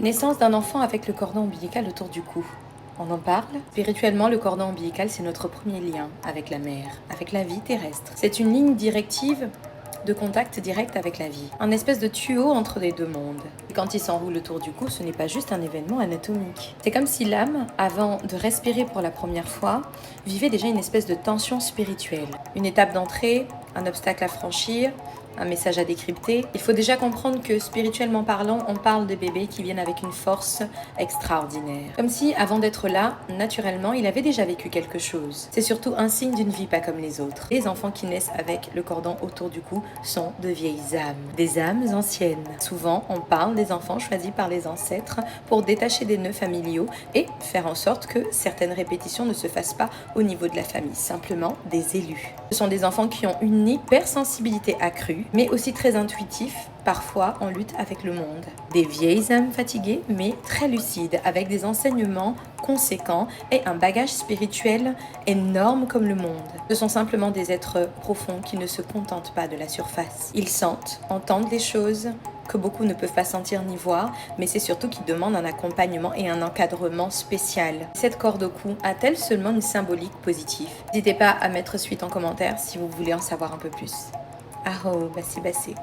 Naissance d'un enfant avec le cordon ombilical autour du cou. On en parle? Spirituellement, le cordon ombilical, c'est notre premier lien avec la mère, avec la vie terrestre. C'est une ligne directive de contact direct avec la vie, un espèce de tuyau entre les deux mondes. Et quand il s'enroule autour du cou, ce n'est pas juste un événement anatomique. C'est comme si l'âme, avant de respirer pour la première fois, vivait déjà une espèce de tension spirituelle. Une étape d'entrée, un obstacle à franchir, un message à décrypter. Il faut déjà comprendre que spirituellement parlant, on parle de bébés qui viennent avec une force extraordinaire. Comme si, avant d'être là, naturellement, il avait déjà vécu quelque chose. C'est surtout un signe d'une vie pas comme les autres. Les enfants qui naissent avec le cordon autour du cou sont de vieilles âmes, des âmes anciennes. Souvent, on parle des enfants choisis par les ancêtres pour détacher des nœuds familiaux et faire en sorte que certaines répétitions ne se fassent pas au niveau de la famille, simplement des élus. Ce sont des enfants qui ont une hypersensibilité accrue, mais aussi très intuitifs, parfois en lutte avec le monde. Des vieilles âmes fatiguées, mais très lucides, avec des enseignements conséquents et un bagage spirituel énorme comme le monde. Ce sont simplement des êtres profonds qui ne se contentent pas de la surface. Ils sentent, entendent des choses que beaucoup ne peuvent pas sentir ni voir, mais c'est surtout qu'ils demandent un accompagnement et un encadrement spécial. Cette corde au cou a-t-elle seulement une symbolique positive? N'hésitez pas à mettre suite en commentaire si vous voulez en savoir un peu plus. Aho, bassi bassi.